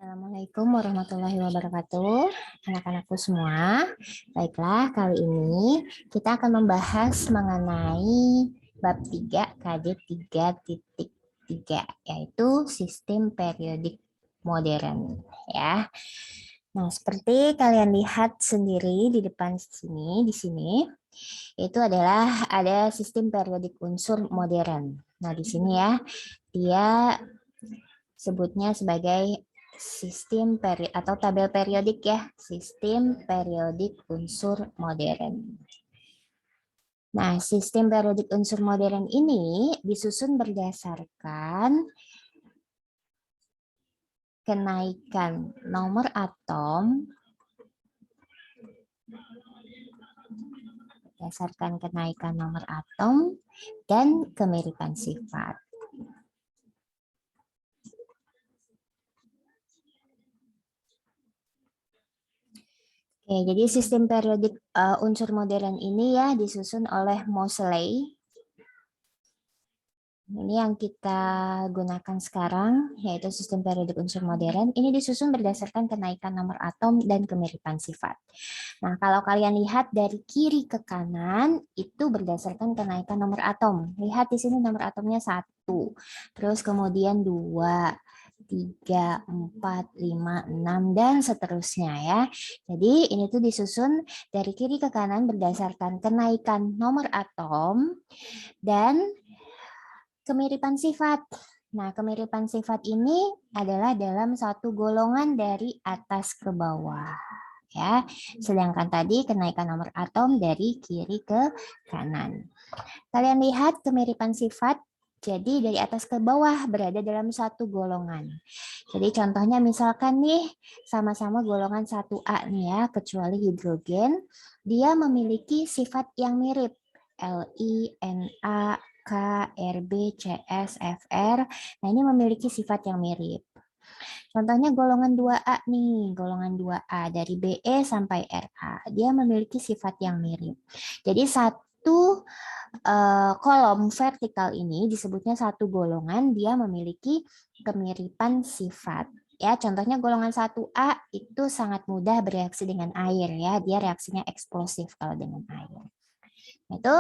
Assalamualaikum warahmatullahi wabarakatuh, anak-anakku semua. Baiklah, kali ini kita akan membahas mengenai bab 3 KD 3.3, yaitu sistem periodik modern, ya. Nah, seperti kalian lihat sendiri di depan sini, itu adalah ada sistem periodik unsur modern. Nah, di sini ya, dia sebutnya sebagai sistem atau tabel periodik ya, sistem periodik unsur modern. Nah, sistem periodik unsur modern ini disusun berdasarkan kenaikan nomor atom dan kemiripan sifat. Oke, jadi sistem periodik unsur modern ini ya disusun oleh Moseley. Ini yang kita gunakan sekarang, yaitu sistem periodik unsur modern. Ini disusun berdasarkan kenaikan nomor atom dan kemiripan sifat. Nah, kalau kalian lihat dari kiri ke kanan, itu berdasarkan kenaikan nomor atom. Lihat di sini nomor atomnya 1, terus kemudian 2, 3, 4, 5, 6, dan seterusnya ya. Jadi ini tuh disusun dari kiri ke kanan berdasarkan kenaikan nomor atom dan kemiripan sifat. Nah, kemiripan sifat ini adalah dalam satu golongan dari atas ke bawah. Ya, sedangkan tadi kenaikan nomor atom dari kiri ke kanan. Kalian lihat kemiripan sifat, jadi dari atas ke bawah berada dalam satu golongan. Jadi contohnya misalkan nih, sama-sama golongan 1A nih ya, kecuali hidrogen, dia memiliki sifat yang mirip. Li, Na, K, Rb, Cs, Fr. Nah, ini memiliki sifat yang mirip. Contohnya golongan 2A nih, golongan 2A dari Be sampai Ra. Dia memiliki sifat yang mirip. Jadi satu kolom vertikal ini disebutnya satu golongan, dia memiliki kemiripan sifat. Ya, contohnya golongan 1A itu sangat mudah bereaksi dengan air ya, dia reaksinya eksplosif kalau dengan air. Itu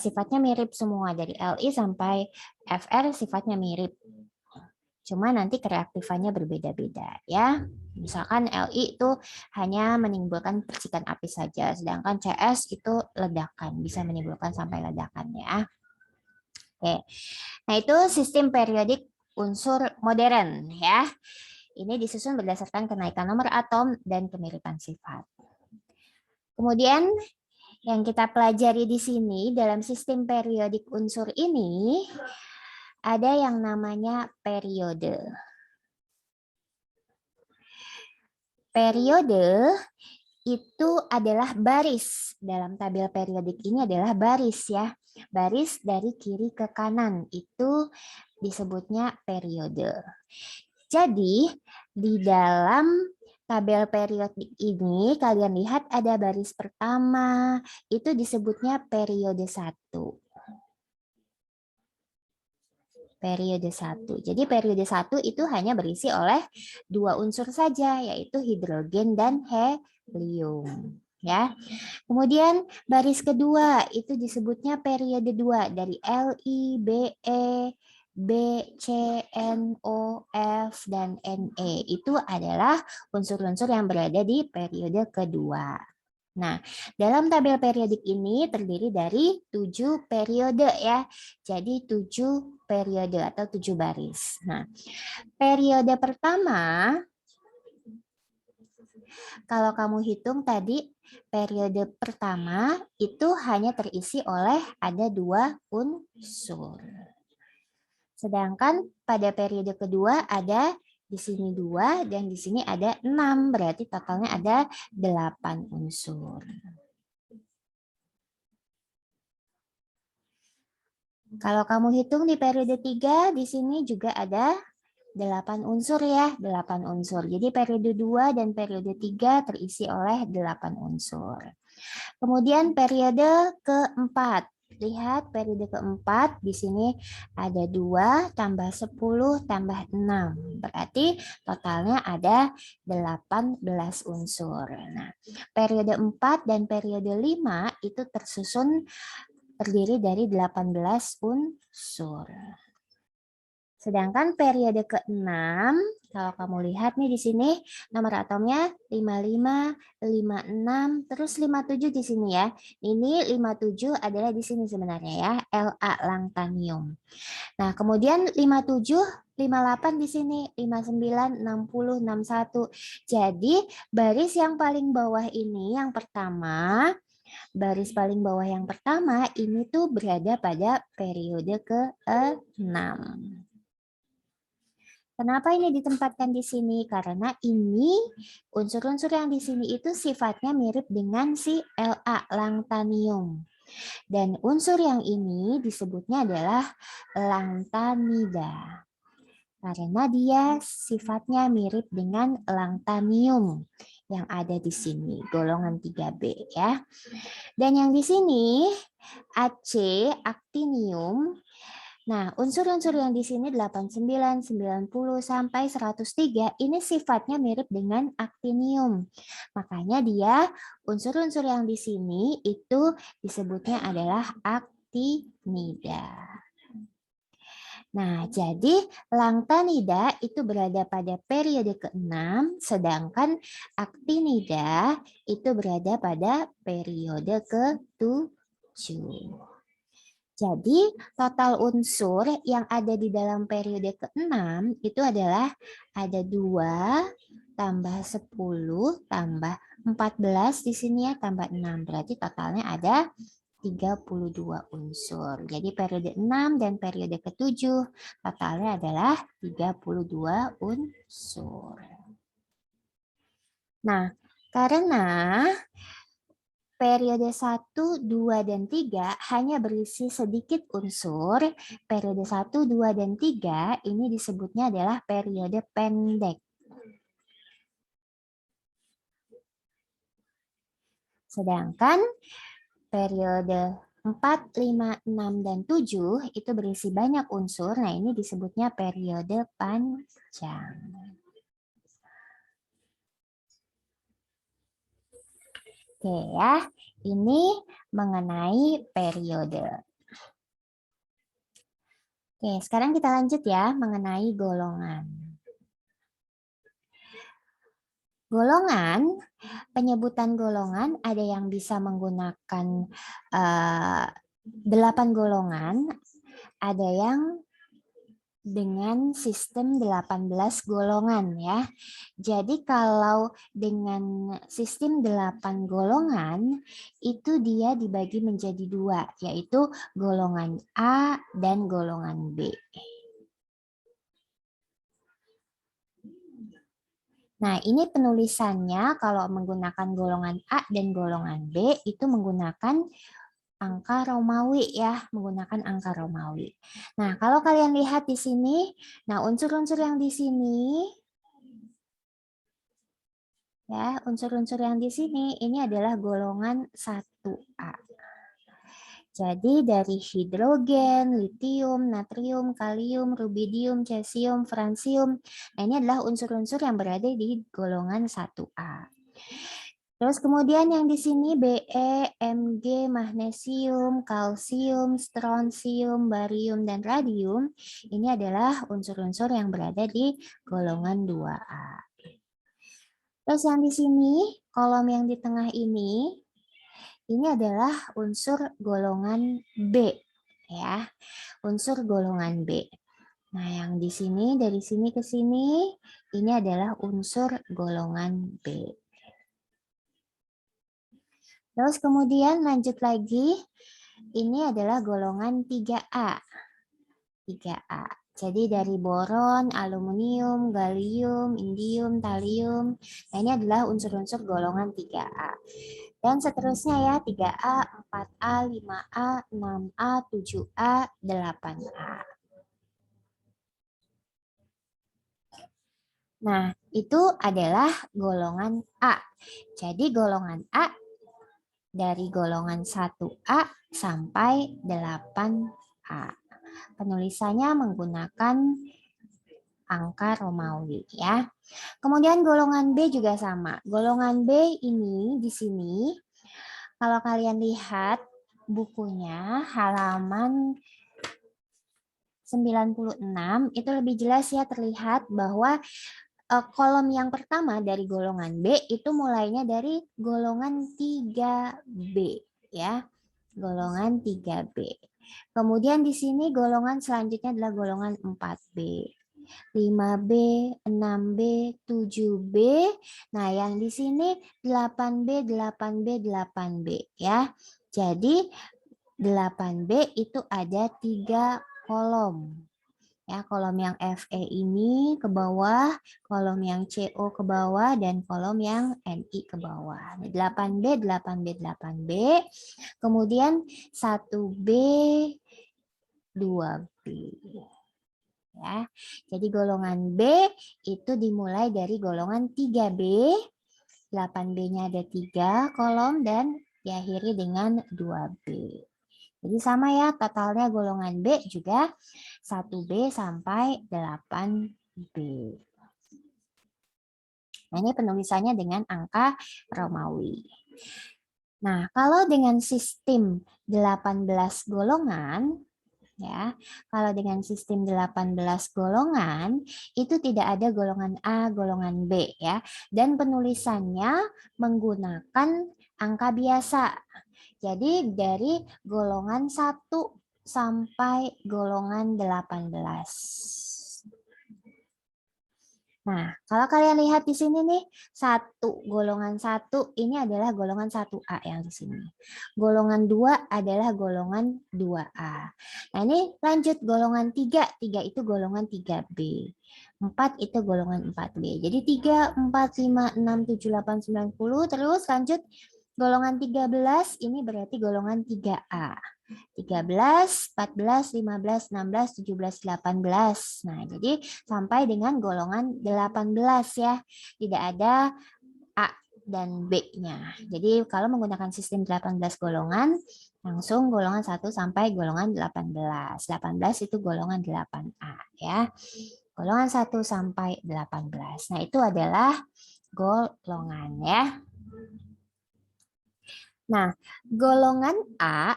sifatnya mirip semua dari Li sampai Fr sifatnya mirip. Cuma nanti kereaktifannya berbeda-beda ya. Misalkan Li itu hanya menimbulkan percikan api saja, sedangkan Cs itu ledakan, bisa menimbulkan sampai ledakan ya. Oke. Nah, itu sistem periodik unsur modern ya. Ini disusun berdasarkan kenaikan nomor atom dan kemiripan sifat. Kemudian yang kita pelajari di sini dalam sistem periodik unsur ini ada yang namanya periode. Periode itu adalah baris. Dalam tabel periodik ini adalah baris ya. Baris dari kiri ke kanan itu disebutnya periode. Jadi di dalam tabel periodik ini kalian lihat ada baris pertama, itu disebutnya periode 1. Periode 1. Jadi periode 1 itu hanya berisi oleh 2 unsur saja, yaitu hidrogen dan helium. Ya. Kemudian baris kedua itu disebutnya periode 2 dari Li, Be, B, C, NO, F, dan Ne. Itu adalah unsur-unsur yang berada di periode kedua. Nah, dalam tabel periodik ini terdiri dari 7 periode ya. Jadi 7 periode atau 7 baris. Nah, periode pertama, kalau kamu hitung tadi, periode pertama itu hanya terisi oleh ada 2 unsur. Sedangkan pada periode kedua ada di sini 2 dan di sini ada 6, berarti totalnya ada 8 unsur. Kalau kamu hitung di periode 3, di sini juga ada 8 unsur ya, 8 unsur. Jadi periode 2 dan periode 3 terisi oleh 8 unsur. Kemudian periode keempat. Lihat periode keempat, di sini ada 2 tambah 10 tambah 6. Berarti totalnya ada 18 unsur. Nah, periode 4 dan periode 5 itu terdiri dari 18 unsur. Sedangkan periode ke-6, kalau kamu lihat nih di sini, nomor atomnya 55, 56, terus 57 di sini ya. Ini 57 adalah di sini sebenarnya ya, La langtanium. Nah, kemudian 57, 58 di sini, 59, 60, 61. Jadi, baris yang paling bawah ini yang pertama, baris paling bawah yang pertama ini tuh berada pada periode ke-6. Kenapa ini ditempatkan di sini? Karena ini unsur-unsur yang di sini itu sifatnya mirip dengan si La langtanium. Dan unsur yang ini disebutnya adalah langtanida. Karena dia sifatnya mirip dengan langtanium yang ada di sini, golongan 3B ya. Dan yang di sini Ac, actinium. Nah, unsur-unsur yang di sini 89, 90 sampai 103 ini sifatnya mirip dengan actinium. Makanya dia unsur-unsur yang di sini itu disebutnya adalah actinida. Nah, jadi langtanida itu berada pada periode ke-6, sedangkan actinida itu berada pada periode ke-7. Jadi total unsur yang ada di dalam periode ke-6 itu adalah ada 2 tambah 10 tambah 14 di sini ya tambah 6. Berarti totalnya ada 32 unsur. Jadi periode 6 dan periode ke-7 totalnya adalah 32 unsur. Nah, karena periode 1, 2, dan 3 hanya berisi sedikit unsur. Periode 1, 2, dan 3 ini disebutnya adalah periode pendek. Sedangkan periode 4, 5, 6, dan 7 itu berisi banyak unsur. Nah, ini disebutnya periode panjang. Oke ya, ini mengenai periode. Oke, sekarang kita lanjut ya mengenai golongan. Golongan, penyebutan golongan ada yang bisa menggunakan 8 golongan, ada yang dengan sistem 18 golongan ya. Jadi kalau dengan sistem 8 golongan itu dia dibagi menjadi 2, yaitu golongan A dan golongan B. Nah, ini penulisannya kalau menggunakan golongan A dan golongan B itu menggunakan angka Romawi ya, menggunakan angka Romawi. Nah, kalau kalian lihat di sini, nah unsur-unsur yang di sini ya, unsur-unsur yang di sini ini adalah golongan 1A. Jadi dari hidrogen, litium, natrium, kalium, rubidium, cesium, fransium. Nah, ini adalah unsur-unsur yang berada di golongan 1A. Terus kemudian yang di sini Be, Mg, magnesium, kalsium, strontium, barium, dan radium. Ini adalah unsur-unsur yang berada di golongan 2A. Terus yang di sini, kolom yang di tengah ini adalah unsur golongan B. Ya, unsur golongan B. Nah, yang di sini, dari sini ke sini, ini adalah unsur golongan B. Terus kemudian lanjut lagi, ini adalah golongan 3A. 3A. Jadi dari boron, aluminium, gallium, indium, thallium. Nah, ini adalah unsur-unsur golongan 3A. Dan seterusnya ya, 3A, 4A, 5A, 6A, 7A, 8A. Nah, itu adalah golongan A. Jadi golongan A dari golongan 1A sampai 8A. Penulisannya menggunakan angka Romawi ya. Kemudian golongan B juga sama. Golongan B ini di sini kalau kalian lihat bukunya halaman 96 itu lebih jelas ya, terlihat bahwa kolom yang pertama dari golongan B itu mulainya dari golongan 3B ya. Golongan 3B. Kemudian di sini golongan selanjutnya adalah golongan 4B. 5B, 6B, 7B. Nah, yang di sini 8B, 8B, 8B ya. Jadi 8B itu ada 3 kolom. Ya, kolom yang FE ini ke bawah, kolom yang CO ke bawah, dan kolom yang NI ke bawah. 8B, 8B, 8B. Kemudian 1B, 2B. Ya. Jadi golongan B itu dimulai dari golongan 3B. 8B-nya ada 3 kolom dan diakhiri dengan 2B. Jadi sama ya, totalnya golongan B juga 1B sampai 8B. Nah, ini penulisannya dengan angka Romawi. Nah, kalau dengan sistem 18 golongan, ya, kalau dengan sistem 18 golongan, itu tidak ada golongan A, golongan B, ya. Dan penulisannya menggunakan angka biasa. Jadi dari golongan 1 sampai golongan 18. Nah, kalau kalian lihat di sini nih, golongan 1 ini adalah golongan 1A yang di sini. Golongan 2 adalah golongan 2A. Nah, ini lanjut golongan 3. 3 itu golongan 3B. 4 itu golongan 4B. Jadi 3, 4, 5, 6, 7, 8, 9, 10. Terus lanjut golongan 13 ini berarti golongan 3A. 13, 14, 15, 16, 17, 18. Nah, jadi sampai dengan golongan 18 ya. Tidak ada A dan B-nya. Jadi kalau menggunakan sistem 18 golongan, langsung golongan 1 sampai golongan 18. 18 itu golongan 8A ya. Golongan 1 sampai 18. Nah, itu adalah golongan ya. Nah, golongan A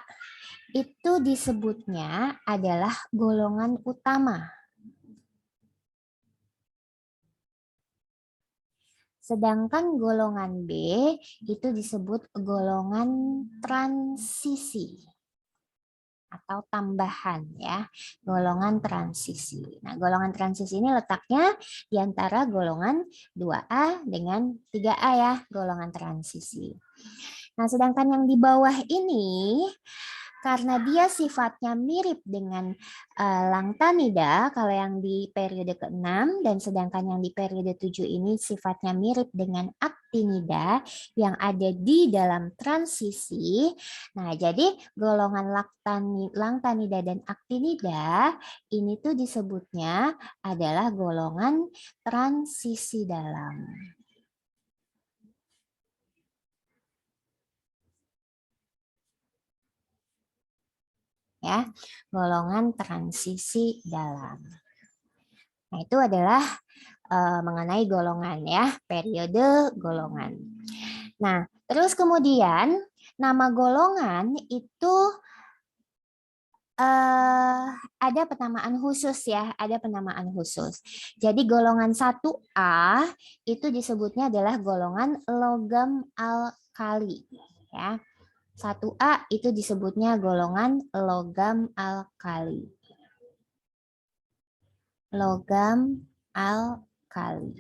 itu disebutnya adalah golongan utama. Sedangkan golongan B itu disebut golongan transisi atau tambahan ya, golongan transisi. Nah, golongan transisi ini letaknya di antara golongan 2A dengan 3A ya, golongan transisi. Nah, sedangkan yang di bawah ini karena dia sifatnya mirip dengan Langtanida kalau yang di periode ke-6 dan sedangkan yang di periode 7 ini sifatnya mirip dengan Actinida yang ada di dalam transisi. Nah, jadi golongan Langtanida dan Actinida ini tuh disebutnya adalah golongan transisi dalam. Ya, golongan transisi dalam. Nah, itu adalah mengenai golongan ya, periode golongan. Nah, terus kemudian nama golongan itu ada penamaan khusus ya, ada penamaan khusus. Jadi golongan 1A itu disebutnya adalah golongan logam alkali ya. 1A itu disebutnya golongan logam alkali. Logam alkali.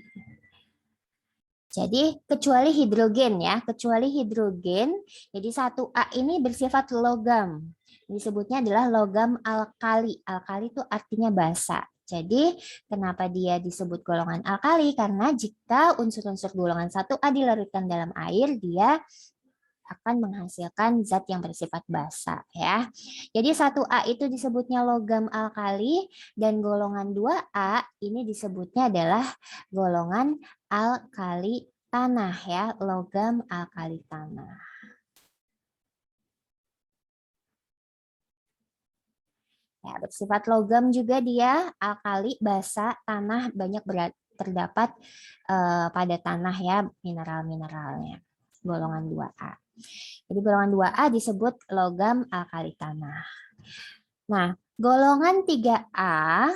Jadi kecuali hidrogen ya, kecuali hidrogen. Jadi 1A ini bersifat logam. Disebutnya adalah logam alkali. Alkali itu artinya basa. Jadi kenapa dia disebut golongan alkali? Karena jika unsur-unsur golongan 1A dilarutkan dalam air, dia akan menghasilkan zat yang bersifat basa ya. Jadi 1A itu disebutnya logam alkali dan golongan 2A ini disebutnya adalah golongan alkali tanah ya, logam alkali tanah. Ya, bersifat logam juga dia, alkali, basa, tanah, banyak terdapat pada tanah ya mineral-mineralnya. Golongan 2A. Jadi golongan 2A disebut logam alkali tanah. Nah, golongan 3A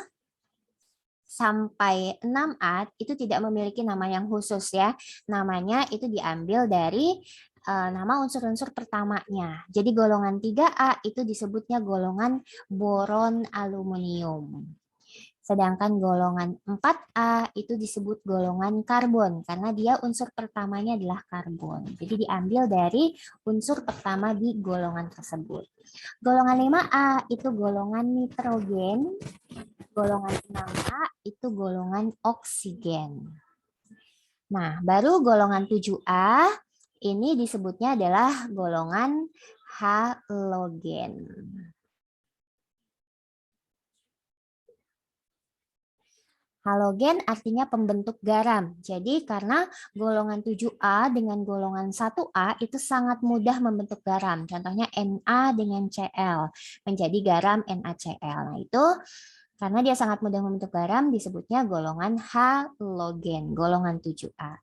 sampai 6A itu tidak memiliki nama yang khusus ya. Namanya itu diambil dari nama unsur-unsur pertamanya. Jadi golongan 3A itu disebutnya golongan boron aluminium. Sedangkan golongan 4A itu disebut golongan karbon karena dia unsur pertamanya adalah karbon. Jadi diambil dari unsur pertama di golongan tersebut. Golongan 5A itu golongan nitrogen. Golongan 6A itu golongan oksigen. Nah, baru golongan 7A ini disebutnya adalah golongan halogen. Halogen artinya pembentuk garam. Jadi karena golongan 7A dengan golongan 1A itu sangat mudah membentuk garam. Contohnya Na dengan Cl menjadi garam NaCl. Nah, itu karena dia sangat mudah membentuk garam disebutnya golongan halogen, golongan 7A.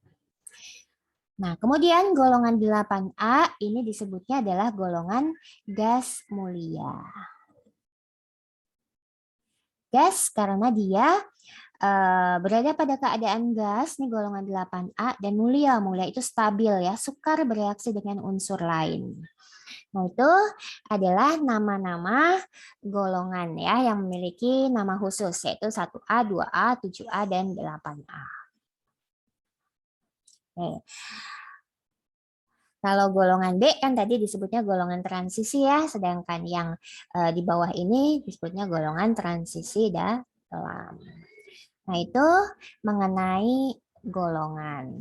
Nah, kemudian golongan 8A ini disebutnya adalah golongan gas mulia. Gas karena dia berada pada keadaan gas, nih golongan 8A, dan mulia. Mulia itu stabil ya, sukar bereaksi dengan unsur lain. Nah, itu adalah nama-nama golongan ya yang memiliki nama khusus, yaitu 1A, 2A, 7A, dan 8A. Oke. Kalau golongan B kan tadi disebutnya golongan transisi ya, sedangkan yang di bawah ini disebutnya golongan transisi dalam. Nah, itu mengenai golongan.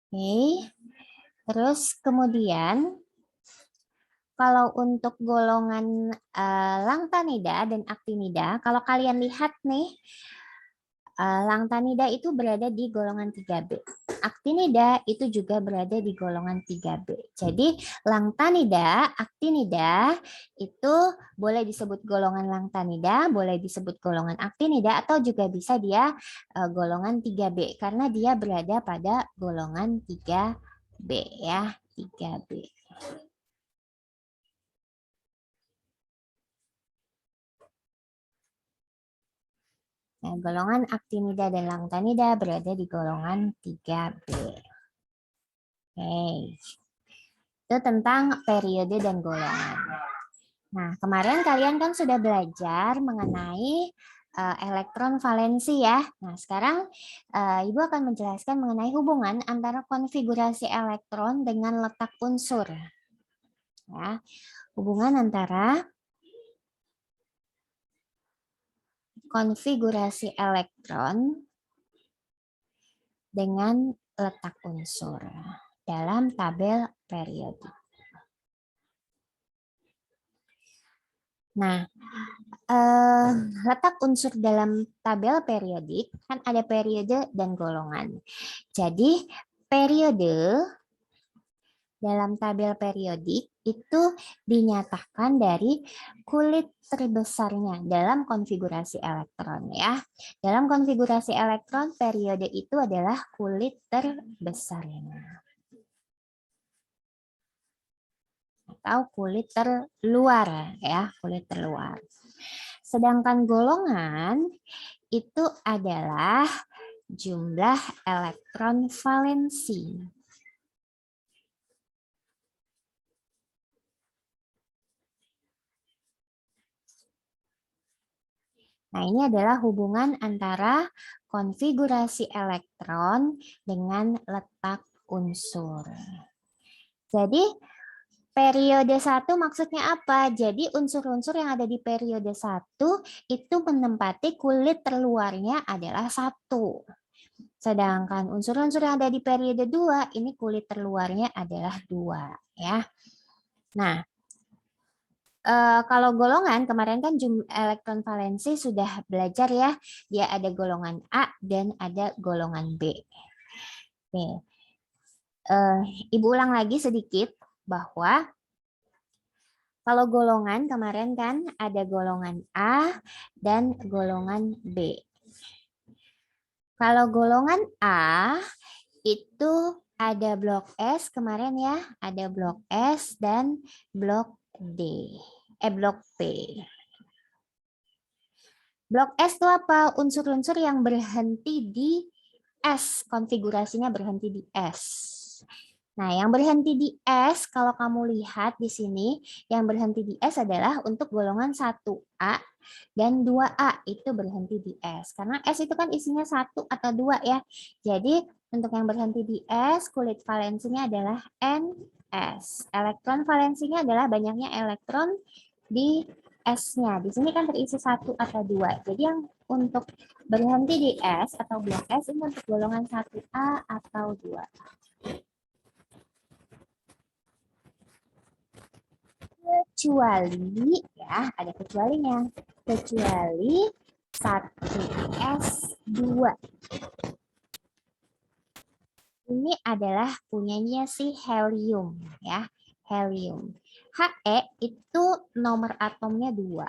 Oke. Terus kemudian kalau untuk golongan langtanida dan aktinida, kalau kalian lihat nih, langtanida itu berada di golongan 3B. Aktinida itu juga berada di golongan 3B. Jadi langtanida, aktinida itu boleh disebut golongan langtanida, boleh disebut golongan aktinida, atau juga bisa dia golongan 3B karena dia berada pada golongan 3B ya, 3B. Nah, golongan aktinida dan langtanida berada di golongan 3B. Oke. Itu tentang periode dan golongan. Nah, kemarin kalian kan sudah belajar mengenai elektron valensi ya. Nah, sekarang Ibu akan menjelaskan mengenai hubungan antara konfigurasi elektron dengan letak unsur. Ya, hubungan antara konfigurasi elektron dengan letak unsur dalam tabel periodik. Nah, letak unsur dalam tabel periodik kan ada periode dan golongan. Jadi periode dalam tabel periodik itu dinyatakan dari kulit terbesarnya dalam konfigurasi elektron ya. Dalam konfigurasi elektron periode itu adalah kulit terbesarnya. Atau kulit terluar ya, kulit terluar. Sedangkan golongan itu adalah jumlah elektron valensi. Nah, ini adalah hubungan antara konfigurasi elektron dengan letak unsur. Jadi, periode 1 maksudnya apa? Jadi, unsur-unsur yang ada di periode 1 itu menempati kulit terluarnya adalah 1. Sedangkan unsur-unsur yang ada di periode 2, ini kulit terluarnya adalah 2. Ya. Nah, kalau golongan kemarin kan jumlah elektron valensi sudah belajar ya, dia ada golongan A dan ada golongan B. Oke. Ibu ulang lagi sedikit bahwa Kalau golongan kemarin kan ada golongan A dan golongan B. Kalau golongan A itu ada blok S kemarin ya, ada blok S dan blok blok P. Blok S itu apa? Unsur-unsur yang berhenti di S, konfigurasinya berhenti di S. Nah, yang berhenti di S, kalau kamu lihat di sini, yang berhenti di S adalah untuk golongan 1A dan 2A itu berhenti di S. Karena S itu kan isinya 1 atau 2 ya. Jadi, untuk yang berhenti di S, kulit valensinya adalah NS. Elektron valensinya adalah banyaknya elektron di S-nya. Di sini kan terisi 1 atau 2. Jadi, yang untuk berhenti di S atau blok S ini untuk golongan 1A atau 2. Kecuali ya, ada kecualinya. Kecuali 1S2. Ini adalah punyanya si helium ya, helium. He itu nomor atomnya 2.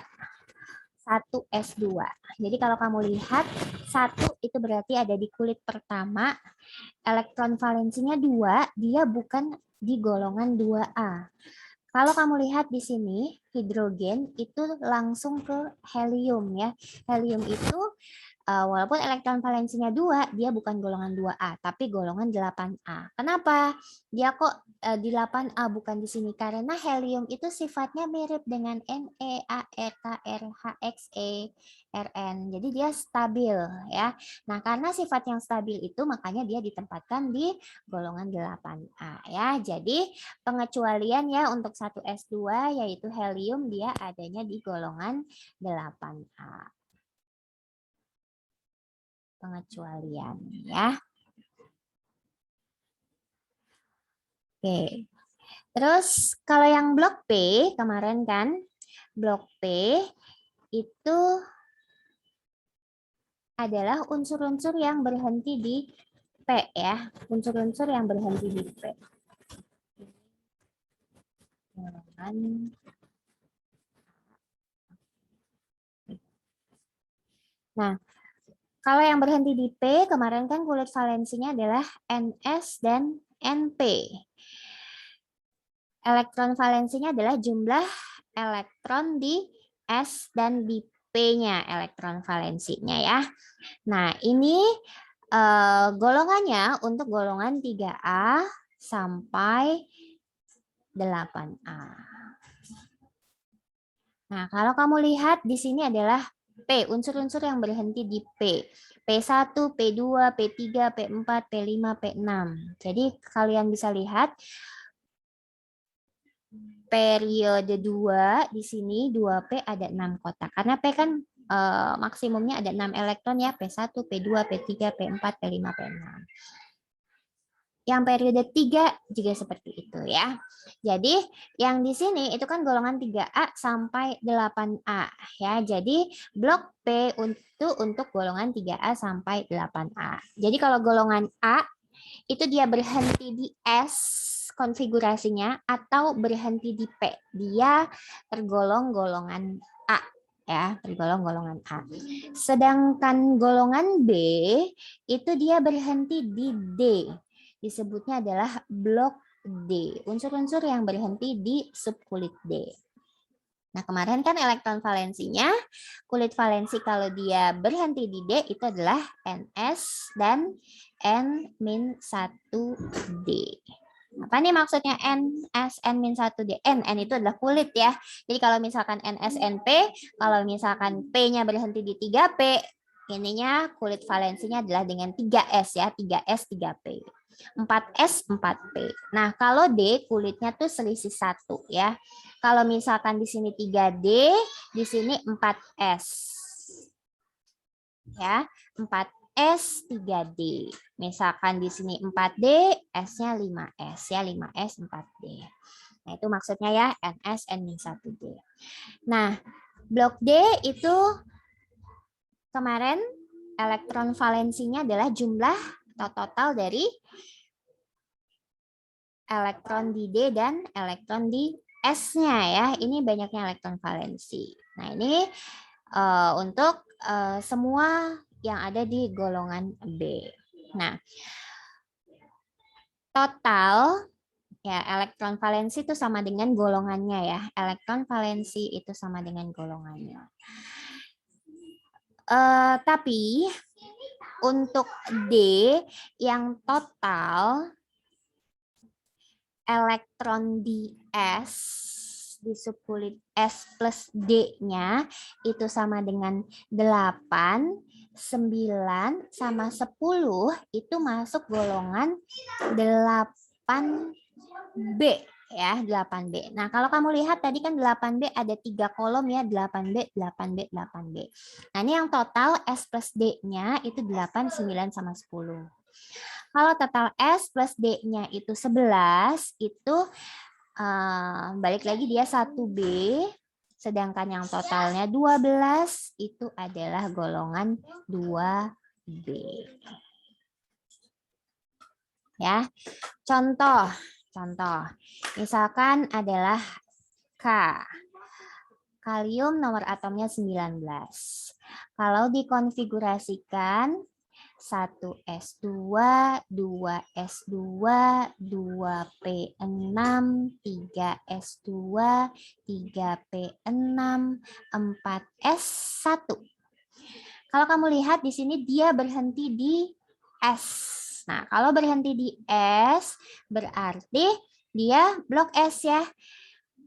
1S2. Jadi kalau kamu lihat 1 itu berarti ada di kulit pertama, elektron valensinya 2, dia bukan di golongan 2A. Kalau kamu lihat di sini, hidrogen itu langsung ke helium ya. Helium itu walaupun elektron valensinya 2, dia bukan golongan 2A, tapi golongan 8A. Kenapa? Dia kok di 8A bukan di sini? Karena helium itu sifatnya mirip dengan Ne, Ae, Kr, Hxe, Rn. Jadi dia stabil ya. Nah, karena sifat yang stabil itu makanya dia ditempatkan di golongan 8A ya. Jadi pengecualian ya untuk 1S2 yaitu helium dia adanya di golongan 8A. Pengecualian ya. Oke. Terus kalau yang blok P kemarin kan blok P itu adalah unsur-unsur yang berhenti di P ya. Unsur-unsur yang berhenti di P. Nah, kalau yang berhenti di P, kemarin kan kulit valensinya adalah NS dan NP. Elektron valensinya adalah jumlah elektron di S dan di P-nya, elektron valensinya ya. Nah, ini golongannya untuk golongan 3A sampai 8A. Nah, kalau kamu lihat di sini adalah P, unsur-unsur yang berhenti di P. P1, P2, P3, P4, P5, P6. Jadi kalian bisa lihat periode 2 di sini 2P ada 6 kotak. Karena P kan maksimumnya ada 6 elektron ya, P1, P2, P3, P4, P5, P6. Yang periode 3 juga seperti itu ya. Jadi yang di sini itu kan golongan 3A sampai 8A ya. Jadi blok P untuk golongan 3A sampai 8A. Jadi kalau golongan A itu dia berhenti di S konfigurasinya atau berhenti di P. Dia tergolong golongan A ya, tergolong golongan A. Sedangkan golongan B itu dia berhenti di D. Disebutnya adalah blok D. Unsur-unsur yang berhenti di subkulit D. Nah, kemarin kan elektron valensinya, kulit valensi kalau dia berhenti di D itu adalah NS dan N-1D. Apa nih maksudnya NS, N-1D? N itu adalah kulit ya. Jadi kalau misalkan NSNP, kalau misalkan P-nya berhenti di 3P, ininya kulit valensinya adalah dengan 3S ya, 3S, 3P. 4S, 4P. Nah, kalau D kulitnya tuh selisih 1 ya. Kalau misalkan di sini 3D, di sini 4S. Ya, 4S, 3D. Misalkan di sini 4D, S-nya 5S ya, 5S, 4D. Nah, itu maksudnya ya, NS, N-1D. Nah, blok D itu kemarin elektron valensinya adalah jumlah total dari elektron di D dan elektron di S-nya ya, ini banyaknya elektron valensi. Nah, ini untuk semua yang ada di golongan B. Nah, total ya elektron valensi itu sama dengan golongannya ya. Elektron valensi itu sama dengan golongannya. Tapi untuk D yang total elektron di S di subkulit S plus D-nya itu sama dengan 8, 9 sama 10 itu masuk golongan 8B ya, 8B. Nah, kalau kamu lihat tadi kan 8B ada 3 kolom ya, 8B, 8B, 8B. Nah, ini yang total S plus D-nya itu 8, 9 sama 10. Kalau total S plus D-nya itu 11, itu balik lagi dia 1B, sedangkan yang totalnya 12 itu adalah golongan 2B. Ya, contoh. Misalkan adalah K. Kalium nomor atomnya 19. Kalau dikonfigurasikan 1s2, 2s2, 2p6, 3s2, 3p6, 4s1. Kalau kamu lihat di sini dia berhenti di S. Nah, kalau berhenti di S berarti dia blok S ya.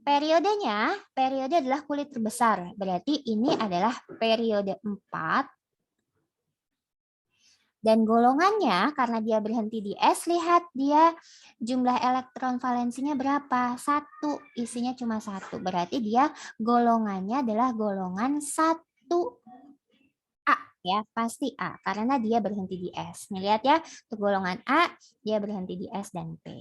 Periodenya, periode adalah kulit terbesar. Berarti ini adalah periode 4. Dan golongannya, karena dia berhenti di S, lihat dia jumlah elektron valensinya berapa? 1, isinya cuma 1. Berarti dia golongannya adalah golongan 1A. Ya, pasti A, karena dia berhenti di S. Nih, lihat ya, untuk golongan A, dia berhenti di S dan P.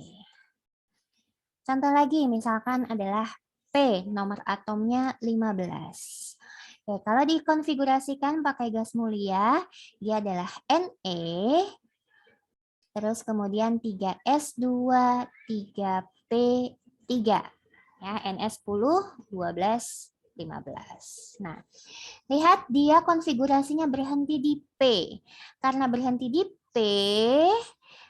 Contoh lagi, misalkan adalah P, nomor atomnya 15. Oke, kalau dikonfigurasikan pakai gas mulia, dia adalah Ne, terus kemudian 3s2, 3p3. Ya, Ne10, 12, 15. Nah, lihat dia konfigurasinya berhenti di P. Karena berhenti di P,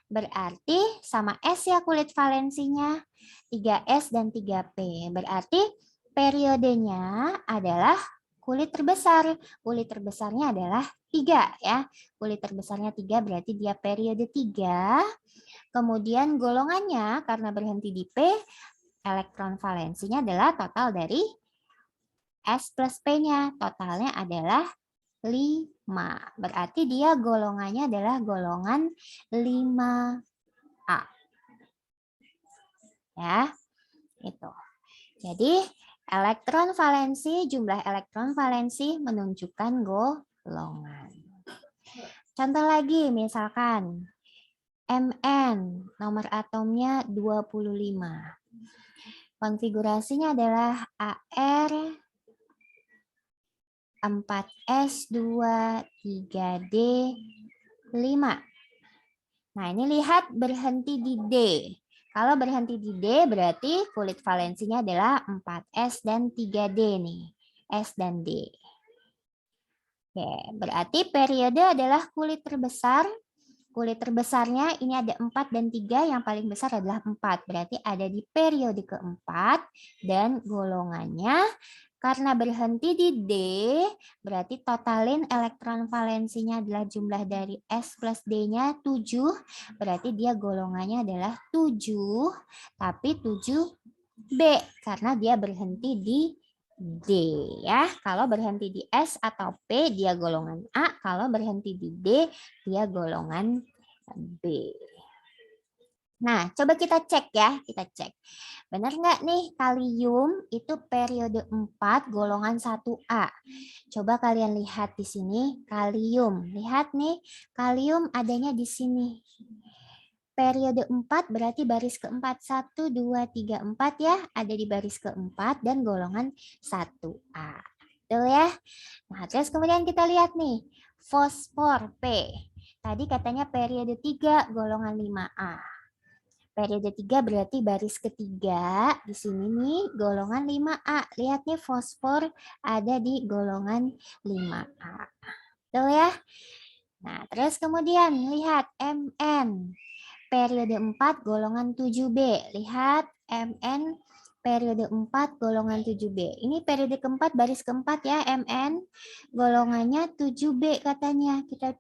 berarti sama S ya kulit valensinya. 3S dan 3P. Berarti periodenya adalah kulit terbesar. Kulit terbesarnya adalah 3 ya. Kulit terbesarnya 3 berarti dia periode 3. Kemudian golongannya karena berhenti di P, elektron valensinya adalah total dari S plus P-nya. Totalnya adalah 5. Berarti dia golongannya adalah golongan 5A. Ya, itu. Jadi elektron valensi, jumlah elektron valensi menunjukkan golongan. Contoh lagi, misalkan Mn, nomor atomnya 25. Konfigurasinya adalah AR, 4S2, 3D, 5. Nah, ini lihat berhenti di D. Kalau berhenti di D berarti kulit valensinya adalah 4S dan 3D nih. S dan D. Oke, berarti periode adalah kulit terbesar. Kulit terbesarnya ini ada 4 dan 3, yang paling besar adalah 4. Berarti ada di periode keempat dan golongannya karena berhenti di D, berarti totalin elektron valensinya adalah jumlah dari S plus D-nya 7, berarti dia golongannya adalah 7, tapi 7B, karena dia berhenti di D ya. Kalau berhenti di S atau P, dia golongan A, kalau berhenti di D, dia golongan B. Nah, coba kita cek ya, kita cek. Benar nggak nih kalium itu periode 4 golongan 1A. Coba kalian lihat di sini kalium. Lihat nih, kalium adanya di sini. Periode 4 berarti baris keempat. 1, 2, 3, 4 ya. Ada di baris keempat dan golongan 1A. Betul ya? Nah, terus kemudian kita lihat nih. Fosfor P. Tadi katanya periode 3 golongan 5A. Periode 3 berarti baris ketiga. Di sini nih golongan 5A. Lihat nih fosfor ada di golongan 5A. Betul ya? Nah, terus kemudian lihat Mn. Periode 4 golongan 7B. Lihat Mn periode 4 golongan 7B. Ini periode keempat, baris keempat ya Mn. Golongannya 7B katanya. Kita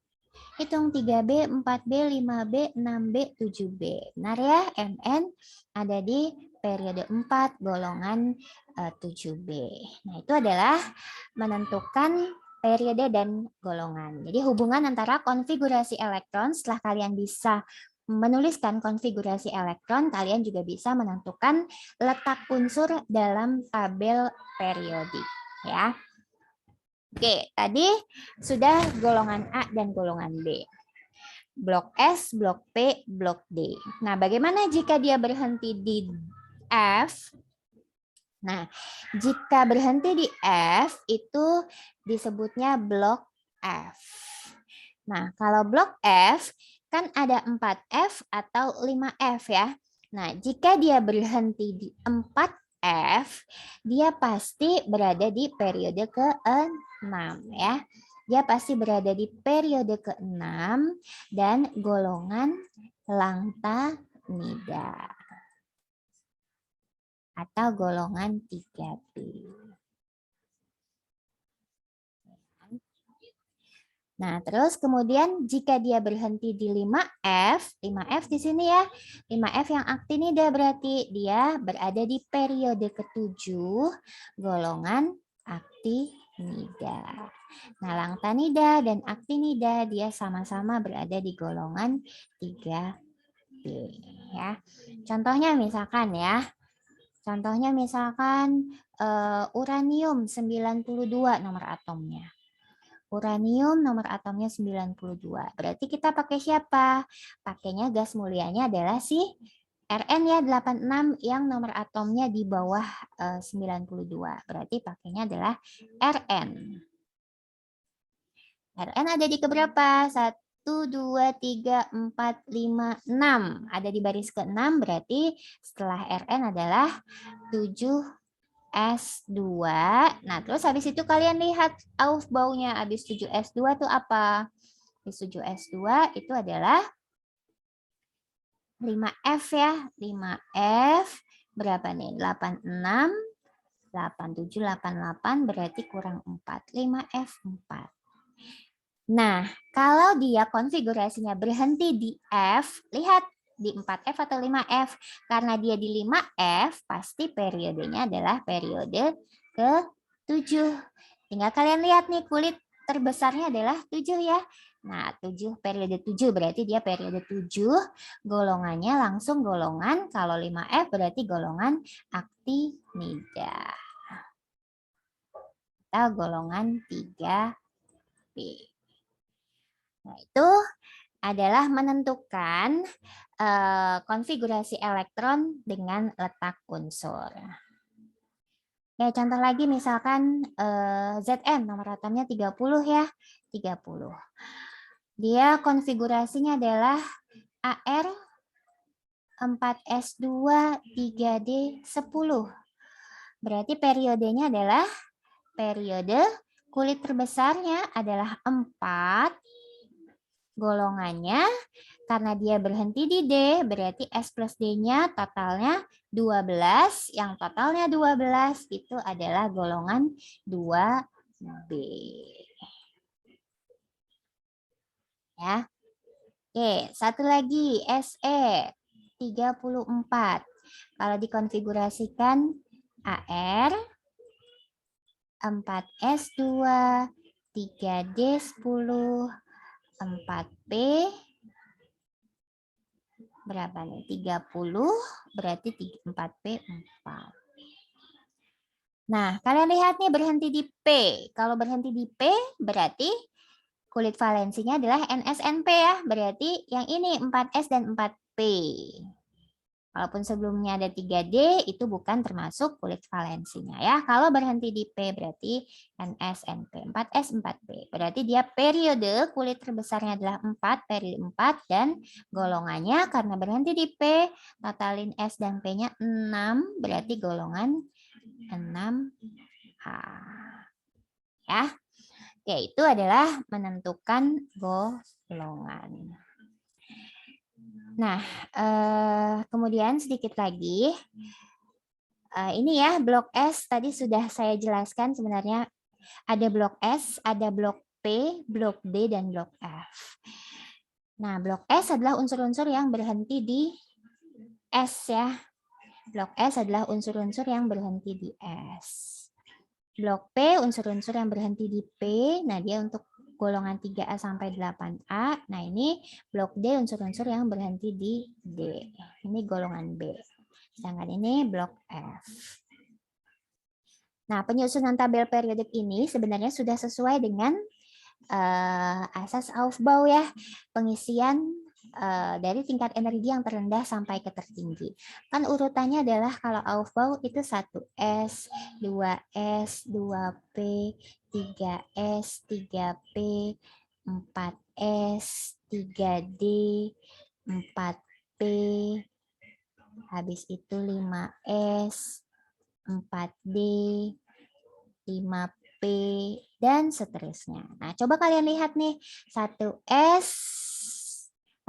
hitung 3B, 4B, 5B, 6B, 7B. Benar ya? Mn ada di periode 4 golongan 7B. Nah, itu adalah menentukan periode dan golongan. Jadi hubungan antara konfigurasi elektron, setelah kalian bisa menuliskan konfigurasi elektron, kalian juga bisa menentukan letak unsur dalam tabel periodik. Ya. Oke, tadi sudah golongan A dan golongan B. Blok S, blok P, blok D. Nah, bagaimana jika dia berhenti di F? Nah, jika berhenti di F, itu disebutnya blok F. Nah, kalau blok F, kan ada 4F atau 5F ya. Nah, jika dia berhenti di 4F, dia pasti berada di periode ke-6 ya. Dia pasti berada di periode ke-6 dan golongan lantanida atau golongan 3B. Nah, terus kemudian jika dia berhenti di 5F, 5F di sini ya, 5F yang aktinida berarti dia berada di periode ke-7, golongan aktinida. Nah, lantanida dan aktinida dia sama-sama berada di golongan 3B. Ya. Contohnya misalkan ya, uranium 92 nomor atomnya. Uranium nomor atomnya 92. Berarti kita pakai siapa? Pakainya gas mulianya adalah si Rn ya 86 yang nomor atomnya di bawah 92. Berarti pakainya adalah Rn. Rn ada di keberapa? 1, 2, 3, 4, 5, 6. Ada di baris ke-6 berarti setelah Rn adalah 7 S2. Nah, terus habis itu kalian lihat Aufbaunya. Habis 7S2 itu apa? Habis 7S2 itu adalah 5F ya. 5F berapa nih? 86, 87, 88 berarti kurang 4. 5F4. Nah, kalau dia konfigurasinya berhenti di F, lihat di 4F atau 5F. Karena dia di 5F, pasti periodenya adalah periode ke-7. Tinggal kalian lihat nih, kulit terbesarnya adalah 7 ya. Nah, 7 periode 7 berarti dia periode 7, golongannya langsung golongan, kalau 5F berarti golongan aktinida. Atau golongan 3B. Nah, itu adalah menentukan konfigurasi elektron dengan letak unsur. Ya, contoh lagi misalkan Zn nomor atomnya 30 ya, 30. Dia konfigurasinya adalah Ar 4S2 3D 10. Berarti periodenya adalah periode kulit terbesarnya adalah 4, golongannya karena dia berhenti di D, berarti S plus D-nya totalnya 12. Yang totalnya 12 itu adalah golongan 2B. Ya. Oke, satu lagi Se 34. Kalau dikonfigurasikan Ar 4S2 3D10 4P berapa nih? 30 berarti 4P 4. Nah, kalian lihat nih berhenti di P. Kalau berhenti di P berarti kulit valensinya adalah NSNP ya. Berarti yang ini 4S dan 4P. Walaupun sebelumnya ada 3D, itu bukan termasuk kulit valensinya ya. Kalau berhenti di P berarti NS, NP. 4S, 4P. Berarti dia periode kulit terbesarnya adalah 4, periode 4, dan golongannya karena berhenti di P, totalin S dan P-nya 6, berarti golongan 6H. Ya. Oke, itu adalah menentukan golongan. Nah, kemudian sedikit lagi, ini ya blok S tadi sudah saya jelaskan sebenarnya ada blok S, ada blok P, blok D, dan blok F. Nah, blok S adalah unsur-unsur yang berhenti di S ya. Blok S adalah unsur-unsur yang berhenti di S. Blok P unsur-unsur yang berhenti di P. Nah, dia untuk golongan 3A sampai 8A. Nah, ini blok D unsur-unsur yang berhenti di D. Ini golongan B. Sedangkan ini blok F. Nah, penyusunan tabel periodik ini sebenarnya sudah sesuai dengan asas Aufbau ya, pengisian dari tingkat energi yang terendah sampai ke tertinggi. Kan urutannya adalah kalau Aufbau itu 1S, 2S, 2P, 3S, 3P, 4S, 3D, 4P, habis itu 5S, 4D, 5P, dan seterusnya. Nah, coba kalian lihat nih. 1S,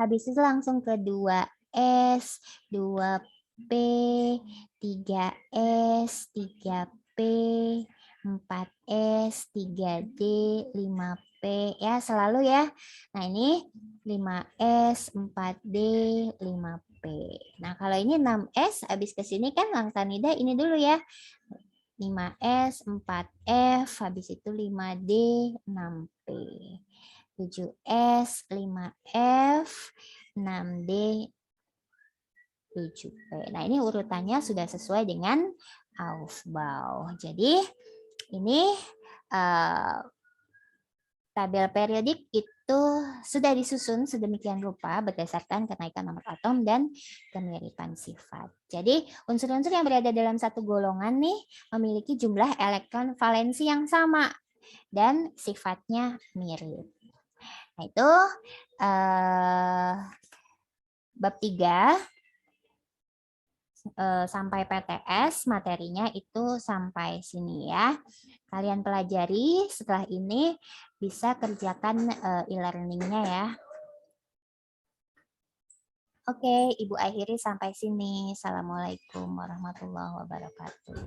habis itu langsung ke 2S, 2P, 3S, 3P, 4S, 3D, 5P. Ya, selalu ya. Nah, ini 5S, 4D, 5P. Nah, kalau ini 6S, habis ke sini kan Langtanida ini dulu ya. 5S, 4F, habis itu 5D, 6P. 7S, 5F, 6D, 7P. Nah, ini urutannya sudah sesuai dengan Aufbau. Jadi, ini tabel periodik itu sudah disusun sedemikian rupa berdasarkan kenaikan nomor atom dan kemiripan sifat. Jadi unsur-unsur yang berada dalam satu golongan nih memiliki jumlah elektron valensi yang sama dan sifatnya mirip. Nah itu bab 3 sampai PTS materinya itu sampai sini ya. Kalian pelajari setelah ini bisa kerjakan e-learning-nya ya. Oke, Ibu akhiri sampai sini. Assalamualaikum warahmatullahi wabarakatuh.